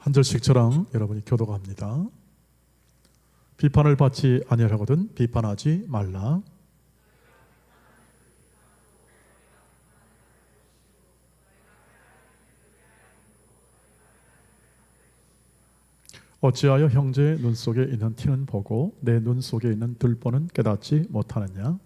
한 절씩 저랑 여러분이 교독합니다. 비판을 받지 아니하려거든 비판하지 말라. 어찌하여 형제의 눈 속에 있는 티는 보고 내 눈 속에 있는 들보는 깨닫지 못하느냐?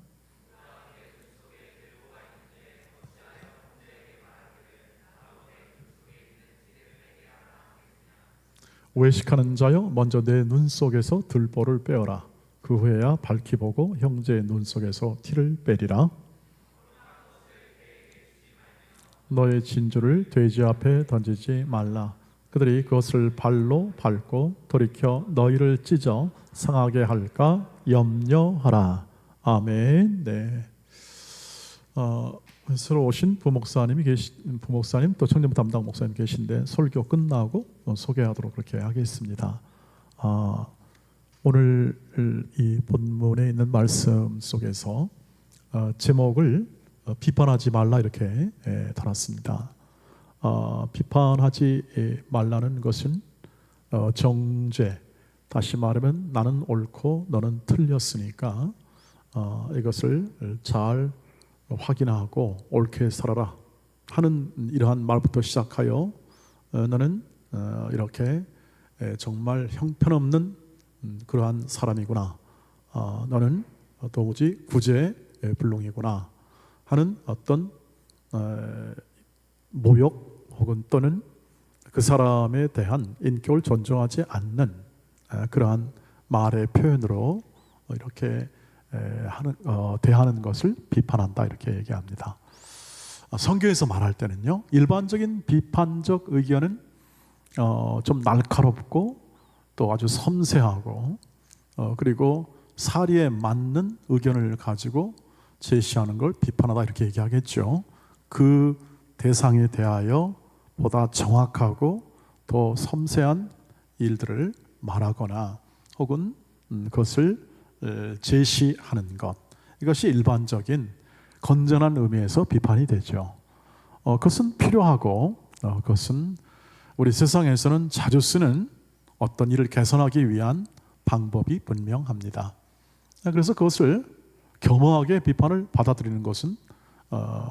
외식하는 자여 먼저 내 눈 속에서 들보를 빼어라. 그 후에야 밝히 보고 형제의 눈 속에서 티를 빼리라. 너의 진주를 돼지 앞에 던지지 말라. 그들이 그것을 발로 밟고 돌이켜 너희를 찢어 상하게 할까 염려하라. 아멘. 네. 새로 오신 부목사님 또 청년부 담당 목사님 계신데 설교 끝나고 소개하도록 그렇게 하겠습니다. 오늘 이 본문에 있는 말씀 속에서 제목을 비판하지 말라 이렇게 달았습니다. 비판하지 말라는 것은 정죄, 다시 말하면 나는 옳고 너는 틀렸으니까 이것을 잘 확인하고 옳게 살아라 하는 이러한 말부터 시작하여 너는 이렇게 정말 형편없는 그러한 사람이구나, 너는 도무지 구제의 불능이구나 하는 어떤 모욕 혹은 또는 그 사람에 대한 인격을 존중하지 않는 그러한 말의 표현으로 이렇게 대하는 것을 비판한다 이렇게 얘기합니다. 성경에서 말할 때는요, 일반적인 비판적 의견은 좀 날카롭고 또 아주 섬세하고 그리고 사리에 맞는 의견을 가지고 제시하는 걸 비판하다 이렇게 얘기하겠죠. 그 대상에 대하여 보다 정확하고 더 섬세한 일들을 말하거나 혹은 그것을 제시하는 것, 이것이 일반적인 건전한 의미에서 비판이 되죠. 그것은 필요하고 그것은 우리 세상에서는 자주 쓰는 어떤 일을 개선하기 위한 방법이 분명합니다. 그래서 그것을 겸허하게 비판을 받아들이는 것은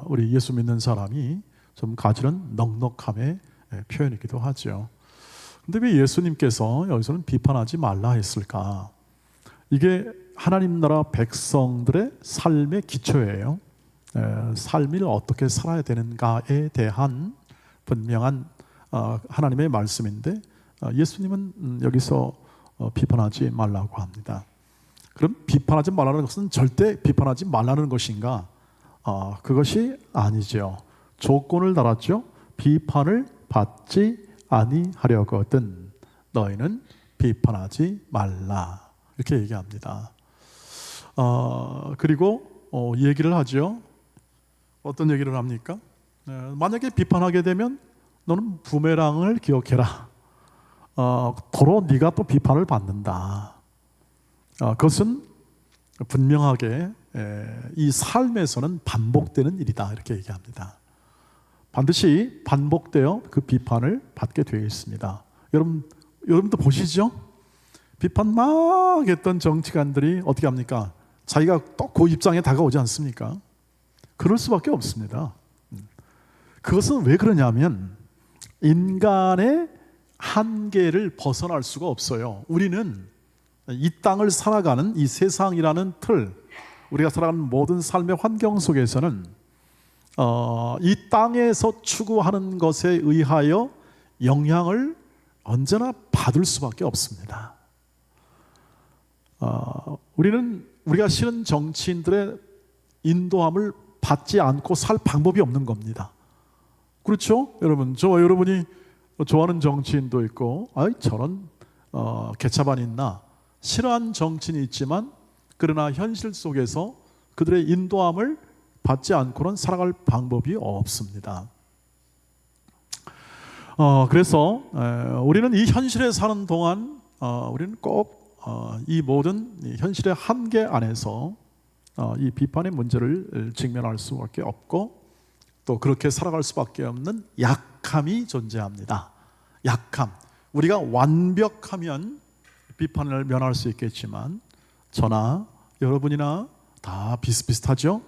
우리 예수 믿는 사람이 좀 가지는 넉넉함의 표현이기도 하죠. 그런데 왜 예수님께서 여기서는 비판하지 말라 했을까? 이게 하나님 나라 백성들의 삶의 기초예요. 삶을 어떻게 살아야 되는가에 대한 분명한 하나님의 말씀인데 예수님은 여기서 비판하지 말라고 합니다. 그럼 비판하지 말라는 것은 절대 비판하지 말라는 것인가? 그것이 아니죠. 조건을 달았죠. 비판을 받지 아니하려거든 너희는 비판하지 말라 이렇게 얘기합니다. 그리고 얘기를 하죠. 어떤 얘기를 합니까? 만약에 비판하게 되면 너는 부메랑을 기억해라. 도로 네가 또 비판을 받는다. 그것은 분명하게 이 삶에서는 반복되는 일이다 이렇게 얘기합니다. 반드시 반복되어 그 비판을 받게 되어 있습니다. 여러분도 보시죠? 비판 막 했던 정치관들이 어떻게 합니까? 자기가 또 그 입장에 다가오지 않습니까? 그럴 수밖에 없습니다. 그것은 왜 그러냐면 인간의 한계를 벗어날 수가 없어요. 우리는 이 땅을 살아가는 이 세상이라는 틀, 우리가 살아가는 모든 삶의 환경 속에서는 이 땅에서 추구하는 것에 의하여 영향을 언제나 받을 수밖에 없습니다. 우리가 싫은 정치인들의 인도함을 받지 않고 살 방법이 없는 겁니다. 그렇죠? 여러분, 여러분이 좋아하는 정치인도 있고 저런 개차반 있나 싫어하는 정치인이 있지만 그러나 현실 속에서 그들의 인도함을 받지 않고는 살아갈 방법이 없습니다. 그래서 우리는 이 현실에 사는 동안 우리는 꼭 이 모든 현실의 한계 안에서 이 비판의 문제를 직면할 수밖에 없고 또 그렇게 살아갈 수밖에 없는 약함이 존재합니다. 약함. 우리가 완벽하면 비판을 면할 수 있겠지만 저나 여러분이나 다 비슷비슷하죠.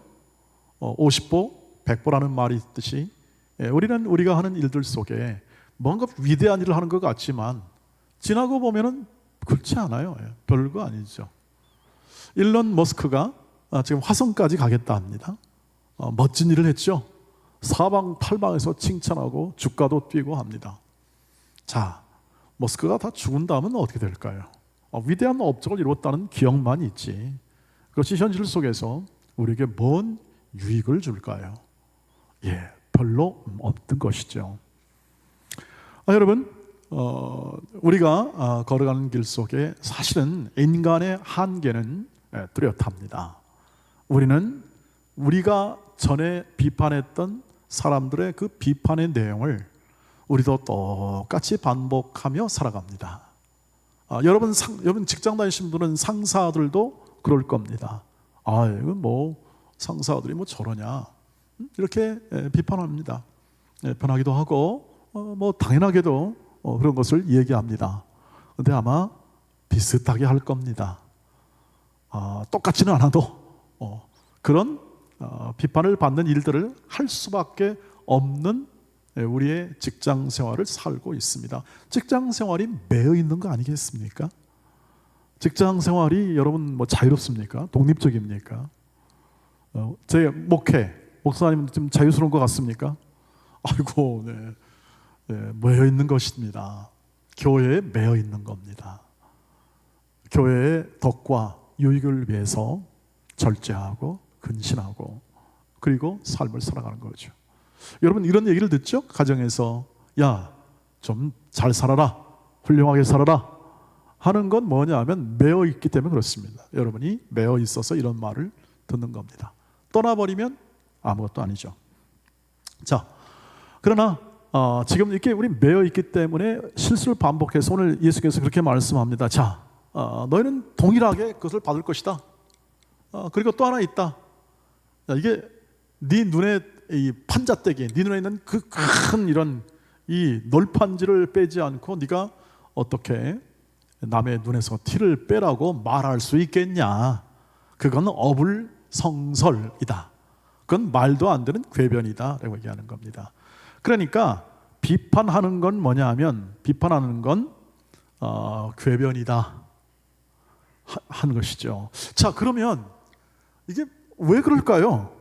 50보 100보라는 말이 있듯이 우리는 우리가 하는 일들 속에 뭔가 위대한 일을 하는 것 같지만 지나고 보면은 그렇지 않아요. 별거 아니죠. 일론 머스크가 지금 화성까지 가겠다 합니다. 멋진 일을 했죠. 사방팔방에서 칭찬하고 주가도 뛰고 합니다. 자, 머스크가 다 죽은 다음은 어떻게 될까요? 위대한 업적을 이뤘다는 기억만 있지. 그것이 현실 속에서 우리에게 뭔 유익을 줄까요? 별로 없던 것이죠. 여러분, 우리가 걸어가는 길 속에 사실은 인간의 한계는 뚜렷합니다. 우리는 우리가 전에 비판했던 사람들의 그 비판의 내용을 우리도 똑같이 반복하며 살아갑니다. 여러분 직장 다니신 분은 상사들도 그럴 겁니다. 이거 뭐 상사들이 뭐 저러냐 이렇게 비판합니다. 편하기도 하고 뭐 당연하게도 그런 것을 얘기합니다. 그런데 아마 비슷하게 할 겁니다. 똑같지는 않아도 그런 비판을 받는 일들을 할 수밖에 없는 우리의 직장 생활을 살고 있습니다. 직장 생활이 매여 있는 거 아니겠습니까? 직장 생활이 여러분 뭐 자유롭습니까? 독립적입니까? 제 목사님 좀 자유스러운 것 같습니까? 아이고, 매여 있는 것입니다. 교회에 매여 있는 겁니다. 교회의 덕과 유익을 위해서 절제하고 근신하고 그리고 삶을 살아가는 거죠. 여러분 이런 얘기를 듣죠? 가정에서 좀 잘 살아라, 훌륭하게 살아라 하는 건 뭐냐 하면 매여 있기 때문에 그렇습니다. 여러분이 매여 있어서 이런 말을 듣는 겁니다. 떠나버리면 아무것도 아니죠. 자, 그러나 지금 이렇게 우리 매여 있기 때문에 실수를 반복해서 오늘 예수께서 그렇게 말씀합니다. 자, 너희는 동일하게 그것을 받을 것이다. 그리고 또 하나 있다. 이게 네 눈에 이 판잣대기, 네 눈에 있는 그 큰 이런 이 널판지를 빼지 않고 네가 어떻게 남의 눈에서 티를 빼라고 말할 수 있겠냐? 그건 어불성설이다. 그건 말도 안 되는 궤변이다라고 얘기하는 겁니다. 그러니까 비판하는 건 뭐냐 하면 비판하는 건 궤변이다 하는 것이죠. 자, 그러면 이게 왜 그럴까요?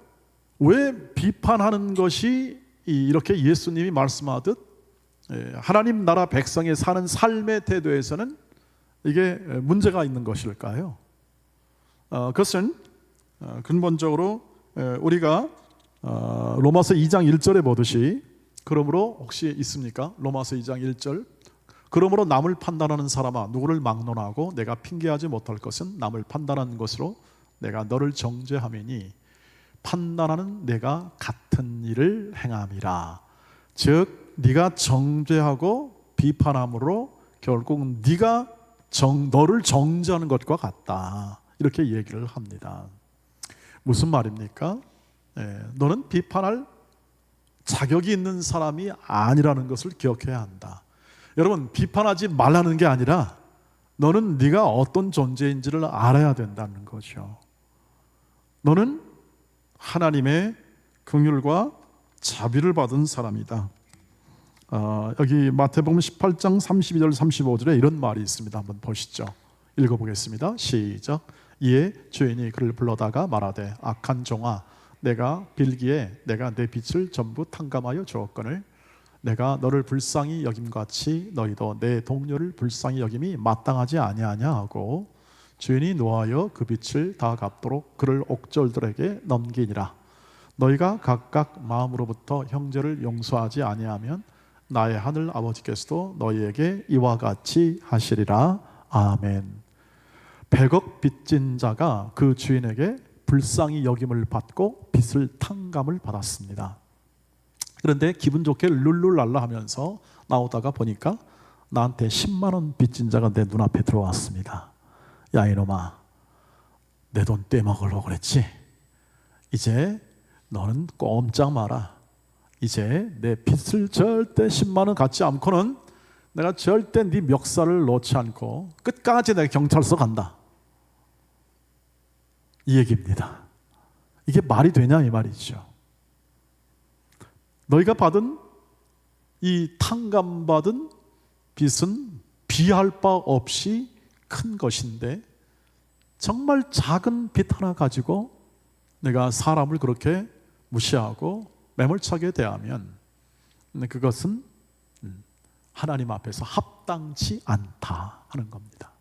왜 비판하는 것이 이렇게 예수님이 말씀하듯 하나님 나라 백성이 사는 삶의 태도에서는 이게 문제가 있는 것일까요? 그것은 근본적으로 우리가 로마서 2장 1절에 보듯이 그러므로 혹시 있습니까? 로마서 2장 1절 그러므로 남을 판단하는 사람아 누구를 막론하고 내가 핑계하지 못할 것은 남을 판단하는 것으로 내가 너를 정죄함이니 판단하는 내가 같은 일을 행함이라. 즉 네가 정죄하고 비판함으로 결국 네가 너를 정죄하는 것과 같다. 이렇게 얘기를 합니다. 무슨 말입니까? 너는 비판할 자격이 있는 사람이 아니라는 것을 기억해야 한다. 여러분 비판하지 말라는 게 아니라 너는 네가 어떤 존재인지를 알아야 된다는 거죠. 너는 하나님의 긍휼과 자비를 받은 사람이다. 여기 마태복음 18장 32절 35절에 이런 말이 있습니다. 한번 보시죠. 읽어보겠습니다. 시작. 이에 주인이 그를 불러다가 말하되 악한 종아 내가 빌기에 내가 내 빛을 전부 탕감하여 주었거늘 내가 너를 불쌍히 여김같이 너희도 내 동료를 불쌍히 여김이 마땅하지 아니하냐 하고 주인이 노하여 그 빛을 다 갚도록 그를 옥졸들에게 넘기니라. 너희가 각각 마음으로부터 형제를 용서하지 아니하면 나의 하늘 아버지께서도 너희에게 이와 같이 하시리라. 아멘. 100억 빚진 자가 그 주인에게 불쌍히 여김을 받고 빚을 탕감을 받았습니다. 그런데 기분 좋게 룰루랄라 하면서 나오다가 보니까 나한테 10만 원 빚진 자가 내 눈앞에 들어왔습니다. 야 이놈아, 내 돈 떼먹으려고 그랬지? 이제 너는 꼼짝 마라. 이제 내 빚을 절대 10만 원 갚지 않고는 내가 절대 네 멱살을 놓지 않고 끝까지 내가 경찰서 간다. 이 얘기입니다. 이게 말이 되냐 이 말이죠. 너희가 받은 이 탕감받은 빚은 비할 바 없이 큰 것인데 정말 작은 빚 하나 가지고 내가 사람을 그렇게 무시하고 매몰차게 대하면 그것은 하나님 앞에서 합당치 않다 하는 겁니다.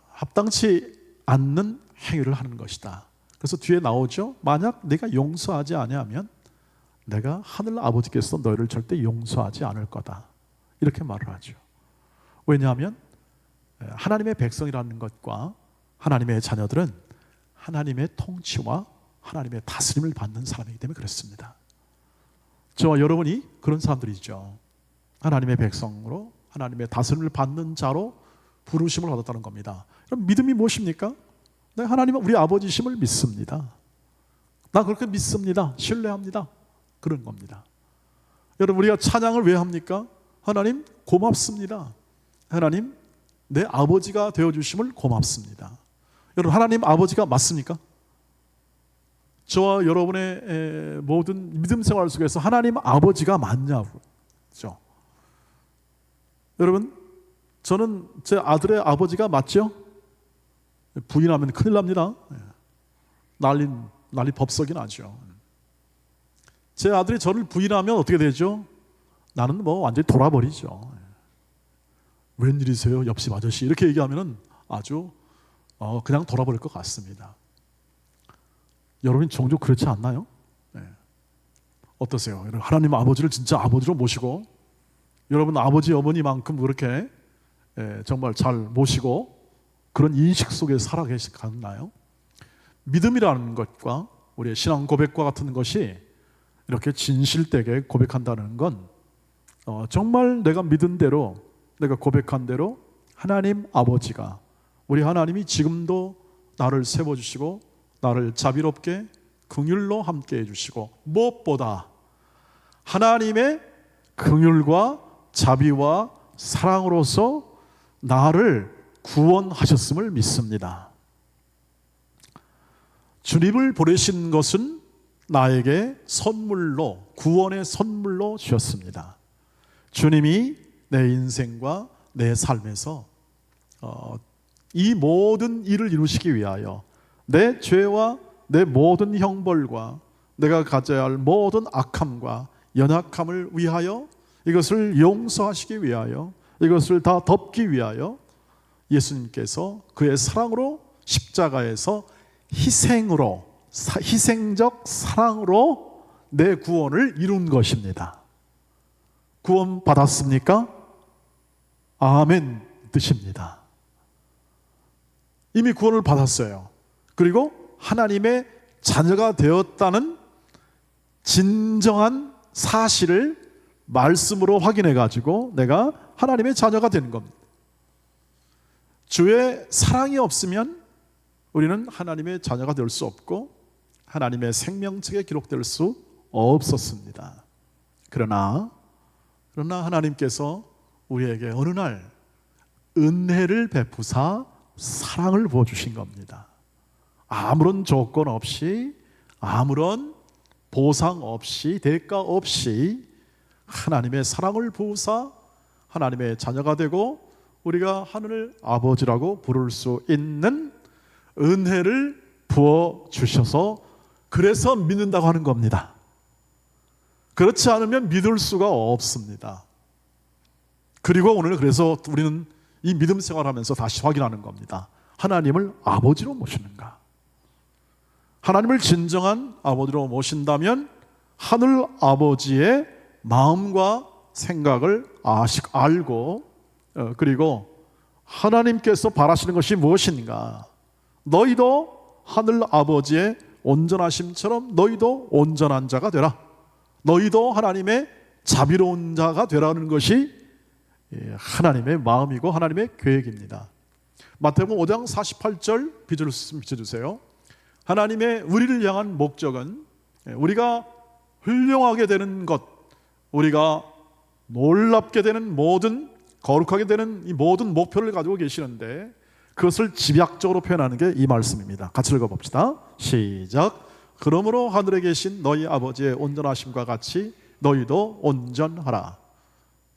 합당치 않는 행위를 하는 것이다. 그래서 뒤에 나오죠. 만약 내가 용서하지 아니하면 내가 하늘 아버지께서 너희를 절대 용서하지 않을 거다. 이렇게 말을 하죠. 왜냐하면 하나님의 백성이라는 것과 하나님의 자녀들은 하나님의 통치와 하나님의 다스림을 받는 사람이기 때문에 그렇습니다. 저와 여러분이 그런 사람들이죠. 하나님의 백성으로 하나님의 다스림을 받는 자로 부르심을 받았다는 겁니다. 그럼 믿음이 무엇입니까? 내가 하나님은 우리 아버지심을 믿습니다. 나 그렇게 믿습니다. 신뢰합니다. 그런 겁니다. 여러분, 우리가 찬양을 왜 합니까? 하나님 고맙습니다. 하나님 내 아버지가 되어주심을 고맙습니다. 여러분, 하나님 아버지가 맞습니까? 저와 여러분의 모든 믿음 생활 속에서 하나님 아버지가 맞냐고요. 그렇죠? 여러분, 저는 제 아들의 아버지가 맞죠? 부인하면 큰일 납니다. 난리 법석이 나죠. 제 아들이 저를 부인하면 어떻게 되죠? 나는 뭐 완전히 돌아버리죠. 웬일이세요 옆집 아저씨, 이렇게 얘기하면 아주 그냥 돌아버릴 것 같습니다. 여러분 종종 그렇지 않나요? 어떠세요? 여러분, 하나님 아버지를 진짜 아버지로 모시고 여러분 아버지 어머니만큼 그렇게 정말 잘 모시고 그런 인식 속에 살아계시나요? 믿음이라는 것과 우리의 신앙 고백과 같은 것이 이렇게 진실되게 고백한다는 건 정말 내가 믿은 대로, 내가 고백한 대로 하나님 아버지가, 우리 하나님이 지금도 나를 세워주시고 나를 자비롭게 긍휼로 함께 해주시고 무엇보다 하나님의 긍휼과 자비와 사랑으로서 나를 구원하셨음을 믿습니다. 주님을 보내신 것은 나에게 선물로, 구원의 선물로 주셨습니다. 주님이 내 인생과 내 삶에서 이 모든 일을 이루시기 위하여 내 죄와 내 모든 형벌과 내가 가져야 할 모든 악함과 연약함을 위하여, 이것을 용서하시기 위하여, 이것을 다 덮기 위하여 예수님께서 그의 사랑으로 십자가에서 희생적 사랑으로 내 구원을 이룬 것입니다. 구원 받았습니까? 아멘 뜻입니다. 이미 구원을 받았어요. 그리고 하나님의 자녀가 되었다는 진정한 사실을 말씀으로 확인해 가지고 내가 하나님의 자녀가 되는 겁니다. 주의 사랑이 없으면 우리는 하나님의 자녀가 될 수 없고 하나님의 생명책에 기록될 수 없었습니다. 그러나 하나님께서 우리에게 어느 날 은혜를 베푸사 사랑을 부어주신 겁니다. 아무런 조건 없이, 아무런 보상 없이, 대가 없이 하나님의 사랑을 부으사 하나님의 자녀가 되고 우리가 하늘 아버지라고 부를 수 있는 은혜를 부어주셔서 그래서 믿는다고 하는 겁니다. 그렇지 않으면 믿을 수가 없습니다. 그리고 오늘 그래서 우리는 이 믿음 생활하면서 다시 확인하는 겁니다. 하나님을 아버지로 모시는가? 하나님을 진정한 아버지로 모신다면 하늘 아버지의 마음과 생각을 알고 그리고 하나님께서 바라시는 것이 무엇인가? 너희도 하늘 아버지의 온전하심처럼 너희도 온전한 자가 되라. 너희도 하나님의 자비로운 자가 되라는 것이 하나님의 마음이고 하나님의 계획입니다. 마태복음 5장 48절 비춰주세요. 하나님의 우리를 향한 목적은 우리가 훌륭하게 되는 것, 우리가 놀랍게 되는 모든, 거룩하게 되는 이 모든 목표를 가지고 계시는데 그것을 집약적으로 표현하는 게 이 말씀입니다. 같이 읽어봅시다. 시작. 그러므로 하늘에 계신 너희 아버지의 온전하심과 같이 너희도 온전하라.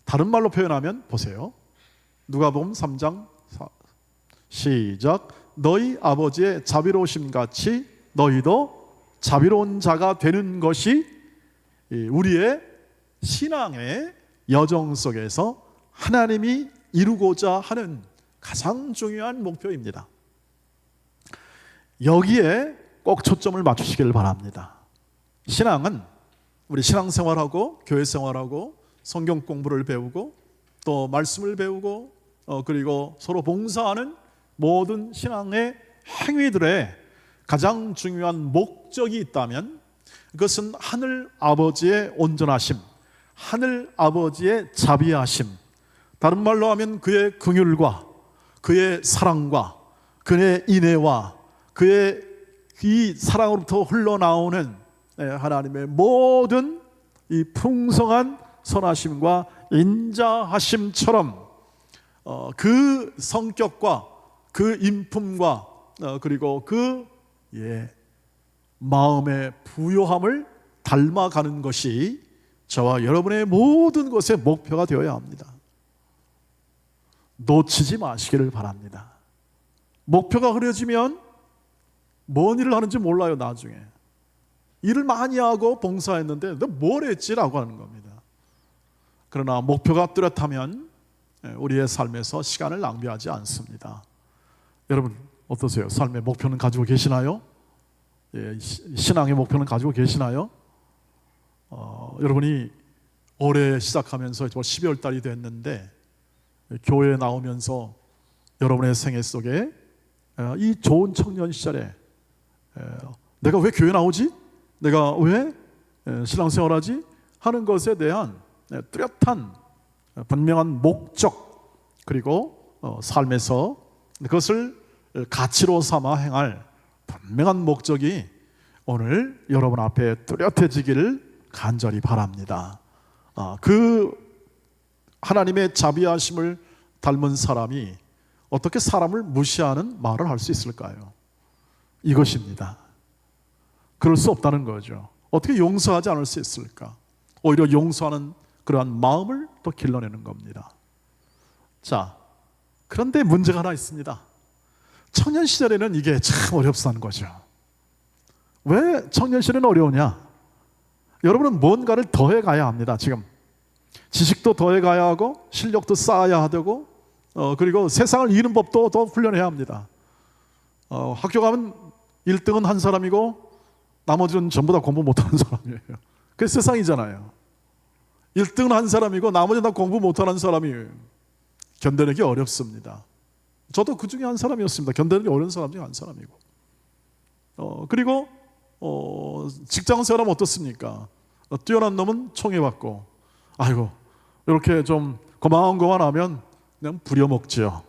다른 말로 표현하면 보세요. 누가복음 3장 시작. 너희 아버지의 자비로우심 같이 너희도 자비로운 자가 되는 것이 우리의 신앙의 여정 속에서 하나님이 이루고자 하는 가장 중요한 목표입니다. 여기에 꼭 초점을 맞추시길 바랍니다. 신앙은 우리 신앙생활하고 교회생활하고 성경 공부를 배우고 또 말씀을 배우고 그리고 서로 봉사하는 모든 신앙의 행위들의 가장 중요한 목적이 있다면 그것은 하늘 아버지의 온전하심, 하늘 아버지의 자비하심, 다른 말로 하면 그의 긍휼과 그의 사랑과 그의 인애와 그의 이 사랑으로부터 흘러나오는 하나님의 모든 이 풍성한 선하심과 인자하심처럼 그 성격과 그 인품과 그리고 그 마음의 부요함을 닮아가는 것이 저와 여러분의 모든 것의 목표가 되어야 합니다. 놓치지 마시기를 바랍니다. 목표가 흐려지면 뭔 일을 하는지 몰라요. 나중에 일을 많이 하고 봉사했는데 너 뭘 했지라고 하는 겁니다. 그러나 목표가 뚜렷하면 우리의 삶에서 시간을 낭비하지 않습니다. 여러분 어떠세요? 삶의 목표는 가지고 계시나요? 신앙의 목표는 가지고 계시나요? 여러분이 올해 시작하면서 12월 달이 됐는데 교회에 나오면서 여러분의 생애 속에 이 좋은 청년 시절에 내가 왜 교회 나오지? 내가 왜 신앙생활하지? 하는 것에 대한 뚜렷한 분명한 목적 그리고 삶에서 그것을 가치로 삼아 행할 분명한 목적이 오늘 여러분 앞에 뚜렷해지기를 간절히 바랍니다. 그 하나님의 자비하심을 닮은 사람이 어떻게 사람을 무시하는 말을 할 수 있을까요? 이것입니다. 그럴 수 없다는 거죠. 어떻게 용서하지 않을 수 있을까? 오히려 용서하는 그러한 마음을 또 길러내는 겁니다. 자, 그런데 문제가 하나 있습니다. 청년 시절에는 이게 참 어렵다는 거죠. 왜 청년 시절에는 어려우냐? 여러분은 뭔가를 더해 가야 합니다. 지금 지식도 더해 가야 하고 실력도 쌓아야 되고 그리고 세상을 이기는 법도 더 훈련해야 합니다. 학교 가면 1등은 한 사람이고 나머지는 전부 다 공부 못하는 사람이에요. 그게 세상이잖아요. 1등은 한 사람이고 나머지는 다 공부 못하는 사람이에요. 견뎌내기 어렵습니다. 저도 그 중에 한 사람이었습니다. 견뎌내기 어려운 사람 중에 한 사람이고 그리고 직장 생활하면 어떻습니까? 뛰어난 놈은 총애받고 아이고 이렇게 좀 고만고만하면 그냥 부려먹지요.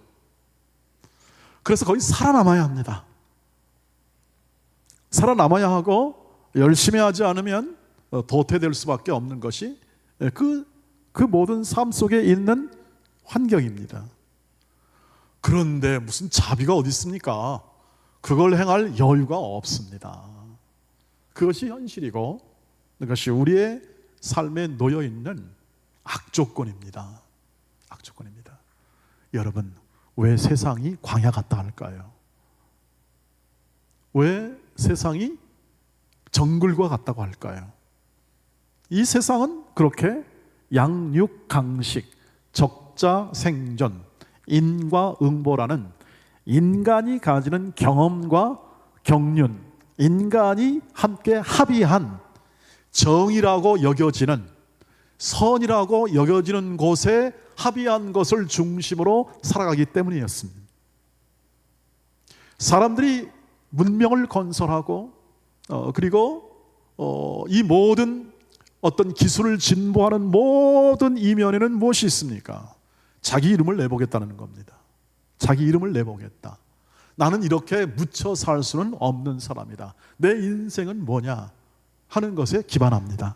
그래서 거기 살아남아야 합니다. 살아남아야 하고 열심히 하지 않으면 도태될 수밖에 없는 것이 그 모든 삶 속에 있는 환경입니다. 그런데 무슨 자비가 어디 있습니까? 그걸 행할 여유가 없습니다. 그것이 현실이고 그것이 우리의 삶에 놓여 있는 악조건입니다. 악조건입니다. 여러분, 왜 세상이 광야 같다 할까요? 왜 세상이 정글과 같다고 할까요? 이 세상은 그렇게 양육강식, 적자생존, 인과응보라는 인간이 가지는 경험과 경륜, 인간이 함께 합의한 정의라고 여겨지는 선이라고 여겨지는 곳에 합의한 것을 중심으로 살아가기 때문이었습니다. 사람들이 문명을 건설하고 그리고 이 모든 어떤 기술을 진보하는 모든 이면에는 무엇이 있습니까? 자기 이름을 내보겠다는 겁니다. 자기 이름을 내보겠다. 나는 이렇게 묻혀 살 수는 없는 사람이다. 내 인생은 뭐냐 하는 것에 기반합니다.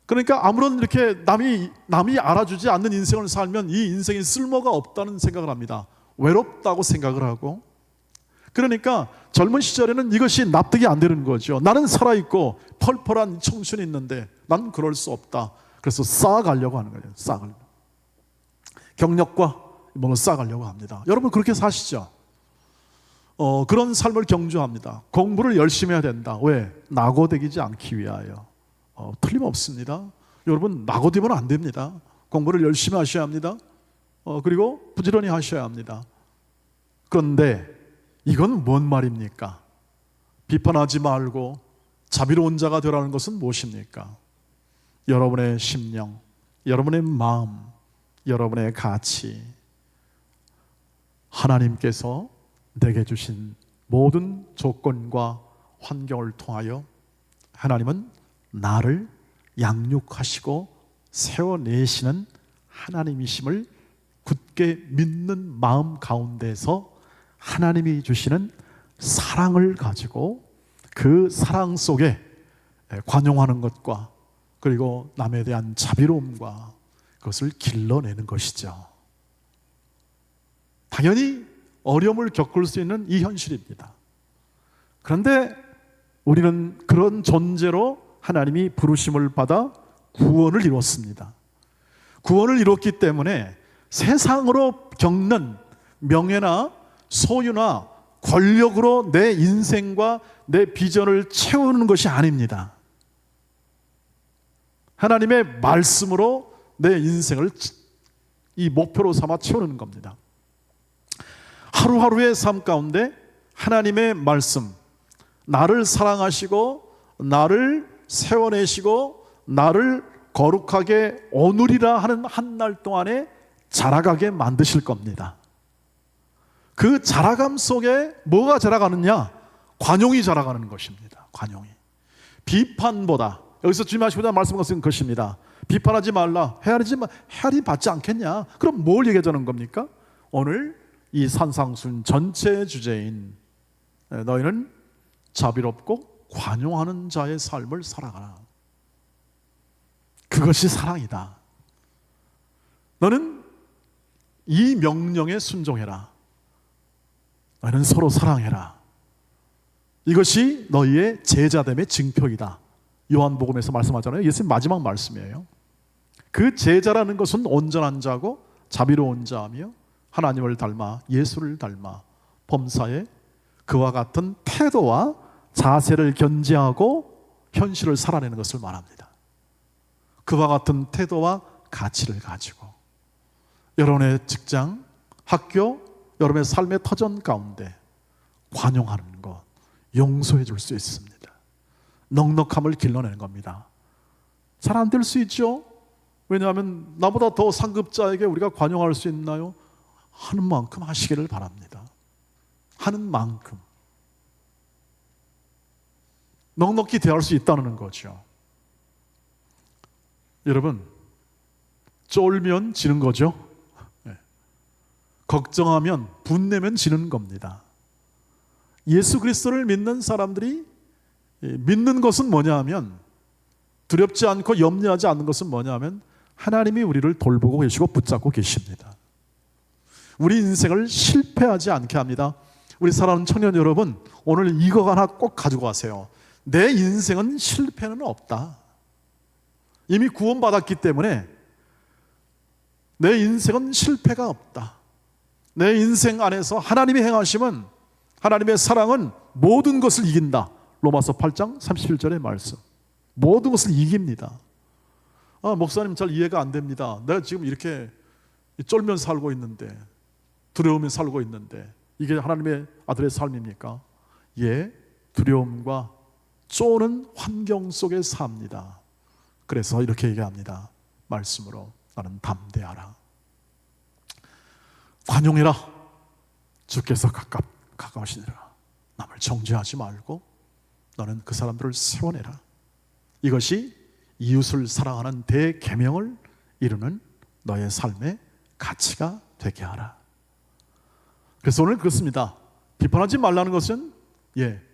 그러니까 아무런 이렇게 남이 알아주지 않는 인생을 살면 이 인생이 쓸모가 없다는 생각을 합니다. 외롭다고 생각을 하고. 그러니까 젊은 시절에는 이것이 납득이 안 되는 거죠. 나는 살아있고 펄펄한 청춘이 있는데 난 그럴 수 없다. 그래서 쌓아가려고 하는 거예요. 쌓아가려고. 경력과 뭔가 쌓아가려고 합니다. 여러분 그렇게 사시죠? 그런 삶을 경주합니다. 공부를 열심히 해야 된다. 왜? 낙오되지 않기 위하여. 틀림없습니다. 여러분 낙오되면 안 됩니다. 공부를 열심히 하셔야 합니다. 그리고 부지런히 하셔야 합니다. 그런데 이건 뭔 말입니까? 비판하지 말고 자비로운 자가 되라는 것은 무엇입니까? 여러분의 심령, 여러분의 마음, 여러분의 가치, 하나님께서 내게 주신 모든 조건과 환경을 통하여 하나님은 나를 양육하시고 세워내시는 하나님이심을 굳게 믿는 마음 가운데서 하나님이 주시는 사랑을 가지고 그 사랑 속에 관용하는 것과 그리고 남에 대한 자비로움과 그것을 길러내는 것이죠. 당연히 어려움을 겪을 수 있는 이 현실입니다. 그런데 우리는 그런 존재로 하나님이 부르심을 받아 구원을 이뤘습니다. 구원을 이뤘기 때문에 세상으로 겪는 명예나 소유나 권력으로 내 인생과 내 비전을 채우는 것이 아닙니다. 하나님의 말씀으로 내 인생을 이 목표로 삼아 채우는 겁니다. 하루하루의 삶 가운데 하나님의 말씀, 나를 사랑하시고 나를 세워내시고 나를 거룩하게 오누리라 하는 한 날 동안에 자라가게 만드실 겁니다. 그 자라감 속에 뭐가 자라가느냐? 관용이 자라가는 것입니다. 관용이. 비판보다, 여기서 주님 하시고자 말씀한 것은 것입니다. 비판하지 말라. 헤아리 받지 않겠냐? 그럼 뭘 얘기하자는 겁니까? 오늘 이 산상순 전체의 주제인 너희는 자비롭고 관용하는 자의 삶을 살아가라. 그것이 사랑이다. 너는 이 명령에 순종해라. 너희는 서로 사랑해라. 이것이 너희의 제자됨의 증표이다. 요한복음에서 말씀하잖아요. 예수님 마지막 말씀이에요. 그 제자라는 것은 온전한 자고 자비로운 자며 하나님을 닮아 예수를 닮아 범사에 그와 같은 태도와 자세를 견지하고 현실을 살아내는 것을 말합니다. 그와 같은 태도와 가치를 가지고 여러분의 직장, 학교, 여러분의 삶의 터전 가운데 관용하는 것, 용서해 줄 수 있습니다. 넉넉함을 길러내는 겁니다. 잘 안 될 수 있죠? 왜냐하면 나보다 더 상급자에게 우리가 관용할 수 있나요? 하는 만큼 하시기를 바랍니다. 하는 만큼 넉넉히 대할 수 있다는 거죠. 여러분, 쫄면 지는 거죠? 네. 걱정하면 분내면 지는 겁니다. 예수 그리스도를 믿는 사람들이 믿는 것은 뭐냐 하면, 두렵지 않고 염려하지 않는 것은 뭐냐 하면 하나님이 우리를 돌보고 계시고 붙잡고 계십니다. 우리 인생을 실패하지 않게 합니다. 우리 사랑하는 청년 여러분, 오늘 이거 하나 꼭 가지고 가세요. 내 인생은 실패는 없다. 이미 구원받았기 때문에 내 인생은 실패가 없다. 내 인생 안에서 하나님의 행하심은, 하나님의 사랑은 모든 것을 이긴다. 로마서 8장 31절의 말씀. 모든 것을 이깁니다. 목사님 잘 이해가 안 됩니다. 내가 지금 이렇게 쫄면 살고 있는데, 두려움에 살고 있는데 이게 하나님의 아들의 삶입니까? 예, 두려움과 쪼는 환경 속에 삽니다. 그래서 이렇게 얘기합니다. 말씀으로 나는 담대하라. 관용해라. 주께서 가까우시니라. 남을 정죄하지 말고 너는 그 사람들을 세워내라. 이것이 이웃을 사랑하는 대계명을 이루는 너의 삶의 가치가 되게 하라. 그래서 오늘 그렇습니다. 비판하지 말라는 것은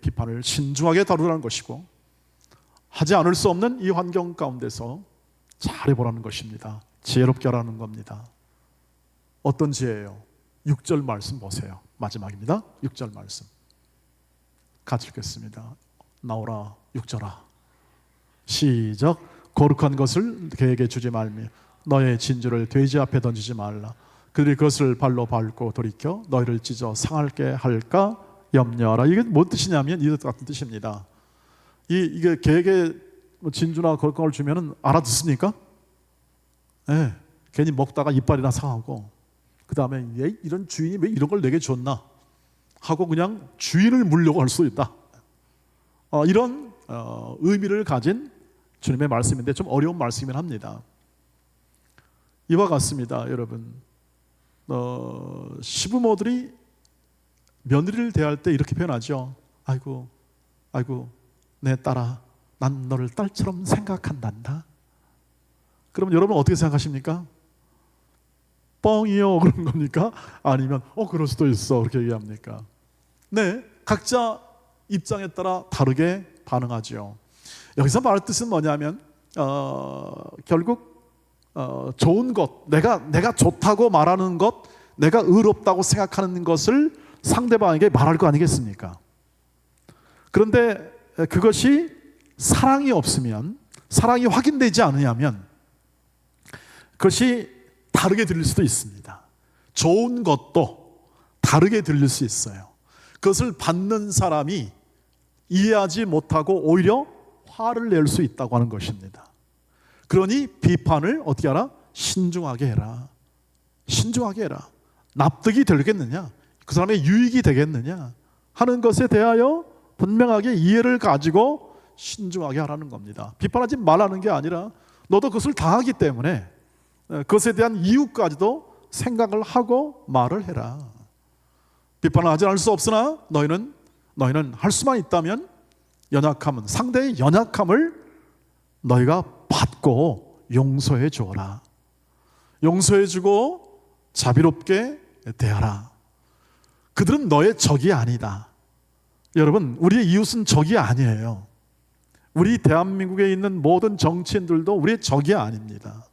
비판을 신중하게 다루라는 것이고, 하지 않을 수 없는 이 환경 가운데서 잘해보라는 것입니다. 지혜롭게 하라는 겁니다. 어떤 지혜예요? 6절 말씀 보세요. 마지막입니다. 6절 말씀 같이 읽겠습니다. 나오라 6절아. 시작. 거룩한 것을 그에게 주지 말며 너의 진주를 돼지 앞에 던지지 말라. 그들이 그것을 발로 밟고 돌이켜 너희를 찢어 상하게 할까 염려하라. 이게 뭔 뜻이냐면 이 같은 뜻입니다. 이게 개에게 진주나 거룩한 걸 주면은 알아듣습니까? 네, 괜히 먹다가 이빨이나 상하고 그 다음에 얘 이런 주인이 왜 이런 걸 내게 줬나 하고 그냥 주인을 물려고 할 수 있다. 이런 의미를 가진 주님의 말씀인데 좀 어려운 말씀이긴 합니다. 이와 같습니다. 여러분, 시부모들이 며느리를 대할 때 이렇게 표현하죠. 아이고 내 딸아, 난 너를 딸처럼 생각한단다. 그럼 여러분 어떻게 생각하십니까? 뻥이요 그런 겁니까? 아니면 그럴 수도 있어 그렇게 얘기합니까? 네, 각자 입장에 따라 다르게 반응하죠. 여기서 말할 뜻은 뭐냐면 결국 좋은 것, 내가 좋다고 말하는 것, 내가 의롭다고 생각하는 것을 상대방에게 말할 거 아니겠습니까? 그런데 그것이 사랑이 없으면, 사랑이 확인되지 않으면 그것이 다르게 들릴 수도 있습니다. 좋은 것도 다르게 들릴 수 있어요. 그것을 받는 사람이 이해하지 못하고 오히려 화를 낼 수 있다고 하는 것입니다. 그러니 비판을 어떻게 하라? 신중하게 해라. 신중하게 해라. 납득이 되겠느냐? 그 사람의 유익이 되겠느냐? 하는 것에 대하여 분명하게 이해를 가지고 신중하게 하라는 겁니다. 비판하지 말라는 게 아니라 너도 그것을 당하기 때문에 그것에 대한 이유까지도 생각을 하고 말을 해라. 비판을 하지 않을 수 없으나 너희는 할 수만 있다면 연약함은, 상대의 연약함을 너희가 받고 용서해 주어라. 용서해 주고 자비롭게 대하라. 그들은 너의 적이 아니다. 여러분, 우리의 이웃은 적이 아니에요. 우리 대한민국에 있는 모든 정치인들도 우리의 적이 아닙니다.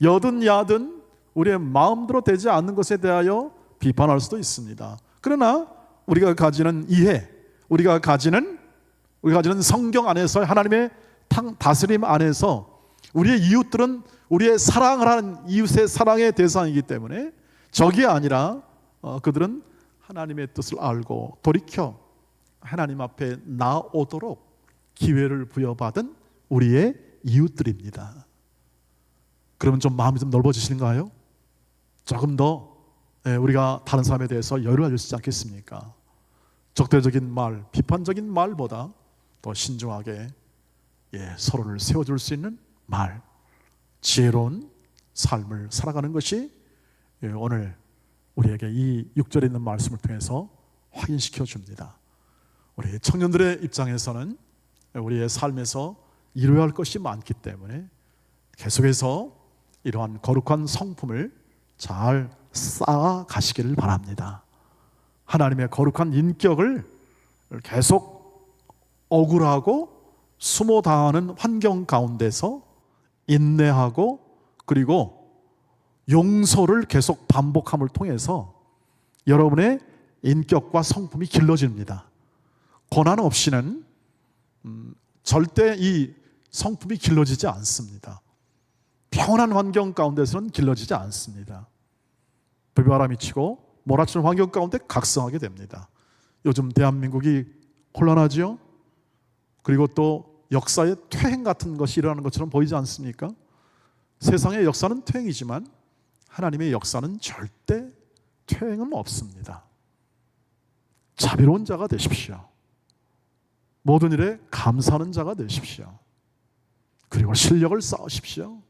여든 야든 우리의 마음대로 되지 않는 것에 대하여 비판할 수도 있습니다. 그러나 우리가 가지는 이해, 우리가 가지는 성경 안에서 하나님의 다스림 안에서 우리의 이웃들은 우리의 사랑을 하는 이웃의 사랑의 대상이기 때문에 적이 아니라 그들은 하나님의 뜻을 알고 돌이켜 하나님 앞에 나오도록 기회를 부여받은 우리의 이웃들입니다. 그러면 좀 마음이 좀 넓어지시는가요? 조금 더 우리가 다른 사람에 대해서 여유를 가질 수 있지 않겠습니까? 적대적인 말, 비판적인 말보다 더 신중하게 서로를 세워줄 수 있는 말, 지혜로운 삶을 살아가는 것이 오늘 우리에게 이 6절에 있는 말씀을 통해서 확인시켜 줍니다. 우리 청년들의 입장에서는 우리의 삶에서 이루어야 할 것이 많기 때문에 계속해서 이러한 거룩한 성품을 잘 쌓아 가시기를 바랍니다. 하나님의 거룩한 인격을 계속 억울하고 수모당하는 환경 가운데서 인내하고 그리고 용서를 계속 반복함을 통해서 여러분의 인격과 성품이 길러집니다. 고난 없이는 절대 이 성품이 길러지지 않습니다. 평온한 환경 가운데서는 길러지지 않습니다. 비바람이 치고 몰아치는 환경 가운데 각성하게 됩니다. 요즘 대한민국이 혼란하죠? 그리고 또 역사의 퇴행 같은 것이 일어나는 것처럼 보이지 않습니까? 세상의 역사는 퇴행이지만 하나님의 역사는 절대 퇴행은 없습니다. 자비로운 자가 되십시오. 모든 일에 감사하는 자가 되십시오. 그리고 실력을 쌓으십시오.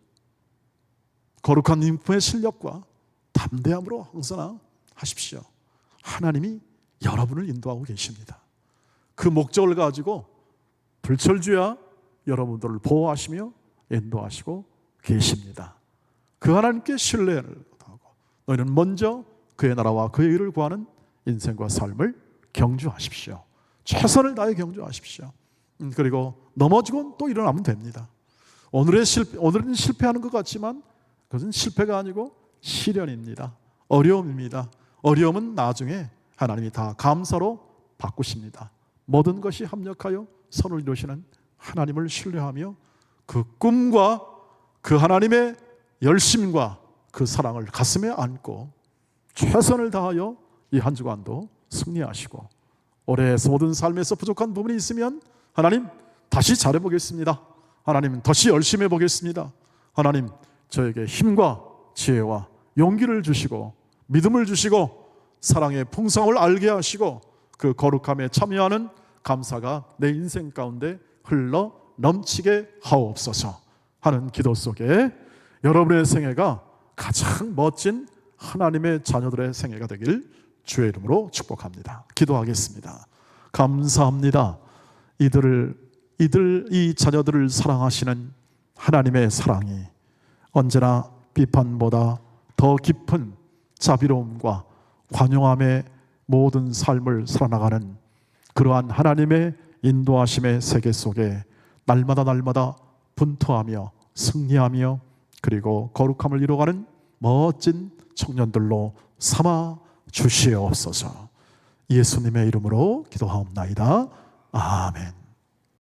거룩한 인품의 실력과 담대함으로 항상하십시오. 하나님이 여러분을 인도하고 계십니다. 그 목적을 가지고 불철주야 여러분들을 보호하시며 인도하시고 계십니다. 그 하나님께 신뢰를 하고 너희는 먼저 그의 나라와 그의 의를 구하는 인생과 삶을 경주하십시오. 최선을 다해 경주하십시오. 그리고 넘어지고 또 일어나면 됩니다. 오늘은 실패하는 것 같지만 그것은 실패가 아니고 시련입니다. 어려움입니다. 어려움은 나중에 하나님이 다 감사로 바꾸십니다. 모든 것이 합력하여 선을 이루시는 하나님을 신뢰하며 그 꿈과 그 하나님의 열심과 그 사랑을 가슴에 안고 최선을 다하여 이 한 주간도 승리하시고, 올해 모든 삶에서 부족한 부분이 있으면 하나님 다시 잘해보겠습니다. 하나님 다시 열심히 해보겠습니다. 하나님 저에게 힘과 지혜와 용기를 주시고 믿음을 주시고 사랑의 풍성을 알게 하시고 그 거룩함에 참여하는 감사가 내 인생 가운데 흘러 넘치게 하옵소서 하는 기도 속에 여러분의 생애가 가장 멋진 하나님의 자녀들의 생애가 되길 주의 이름으로 축복합니다. 기도하겠습니다. 감사합니다. 이 자녀들을 사랑하시는 하나님의 사랑이 언제나 비판보다 더 깊은 자비로움과 관용함의 모든 삶을 살아나가는 그러한 하나님의 인도하심의 세계 속에 날마다 분투하며 승리하며 그리고 거룩함을 이루어가는 멋진 청년들로 삼아 주시옵소서. 예수님의 이름으로 기도하옵나이다. 아멘.